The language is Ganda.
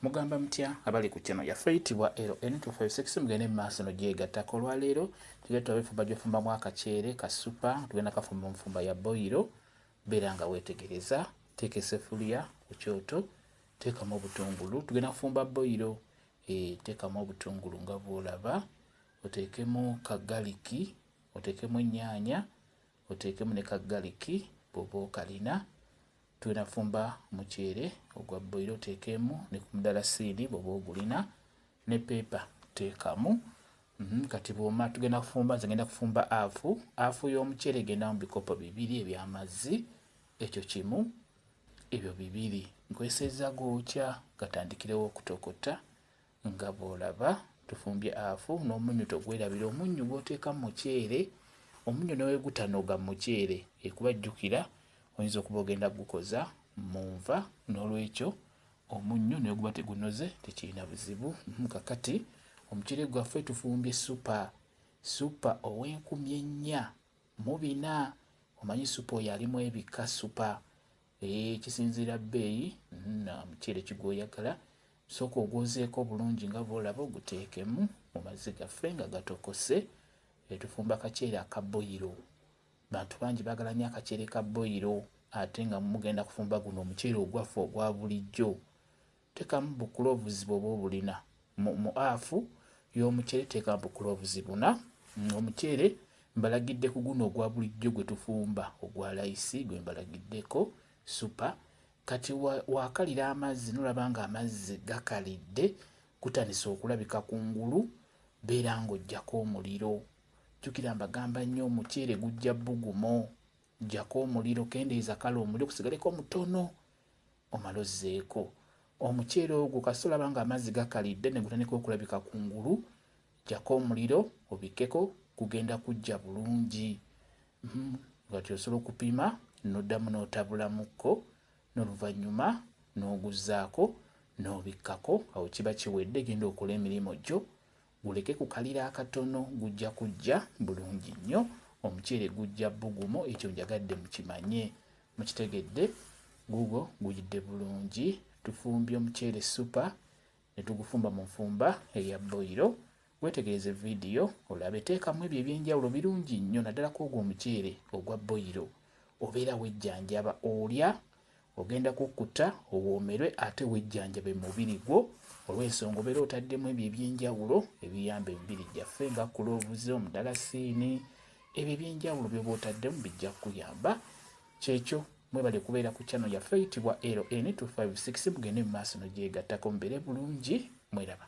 Mugamba mutya abali ku channel yaffe eyitibwa LN256 mugende maaso no gyegattako. Olwaleero tugenda twabefumba gyefumbamu akaceere ka supa, tugenda kafumba mufumba ya boiro. Beera nga weetegereza, teeka eseffuliya ku kyoto, teekamu obutungulu, tugenda kufumba boiro. Teekamu obutungulu nga bw'olaba, oteekemu kagaliki, oteekemu ennyaanya, oteekemu ne kagaliki bw'oba okalina. Tugenda kufumba muceere ogwa boiro, oteekemu ne ku mudalasini bw'oba ogulina, ne pepa teekamu. Kati bw'oma tugenda kufumba, nze ngenda kufumba afu y'omuceere egenda mu bikopo 2 eby'amazzi, ekyo kimu, ebyo 2. Nkweseza gookya gatandikirewo okutokota nga bw'olaba. Tufumbye afu n'omunnyo togwerabira, omunnyo gw'oteeka mu muceere, omunnyo neweegutanoga mu muceere ekuba jjukira oyinza okuba ogenda gukoza mu nva, n'olwekyo omunnyo naye guba tegunoze tekirina buzibu. Kakati omuceere gwaffe tufumbye supa ow'enkumi 4. Omanyi supa oyo alimu ebika supa, kisinziira bbeeyi na muceere kigwoyagala. Sooka ogwozeeko bulungi nga bw'olaba, oguteekemu mu mazzi gaffe nga gatokose. Tufumba akaceere aka boiro. Bantu bangi baagala nnyo akaceere ka boiro, ate nga mugenda kufumba guno omuceere ogwaffe ogwa bulijjo. Teekamu bukulovuzi bw'oba obulina mu afu y'omuceere, teekamu bukulovuzi 4. Omuceere mbalagidde ku guno ogwa bulijjo gwe tufumba ogwa layisi, gwe mbalagiddeko supa. Kati waakalira amazzi n'olaba nga amazzi gakalidde, kutandisa okulabika kungulu, beera ng'oggyako omuliro. Jjukira mbagamba nnyo omuceere gujja bbugumo, ggyako omuliro, kendeeza kale omuliro kusigaleko mutono, omale ozzeeko. Omuceere ogwo kasita olaba nga amazzi gakalidde ne gutandika okulabika kungulu, ggyako omuliro obikkeko, gugenda kujja bulungi. Nga osobola okupima n'oddamu n'otabulamuko, n'oluvannyuma n'oguzzaako n'obikkako. Awo kiba kiwedde, genda okola emirimu gyo, guleke kukalira akatono, gujja kujja bulungi nnyo. Omuceere gujja bbugumo, ekyo njagadde mukimanye, mukitegedde. Guugwo guyidde bulungi. Tufumbye omuceere supa ne tugufumba mu nfumba eya boiro. Weetegereze vidiyo olabe, teekamu ebyo ebyenjawulo birungi nnyo, naddala ku ogwo omuceere ogwa boiro. Obeera wejjanjaba, olya ogenda kukkuta owoomerwe, ate wejjanjabe mu mubiri gwo. Olw'ensonga obeera otaddemu ebyo ebyenjawulo ebiyamba emibiri gyaffe nga kulovuzi, omudalasini, ebyo ebyenjawulo by'oba otaddemu bijja kukuyamba. Kyekyo mwebale kubeera ku channel yaffe eyitibwa LN256. Mugende mu maaso no gyegattako, mubeere bulungi, mweraba.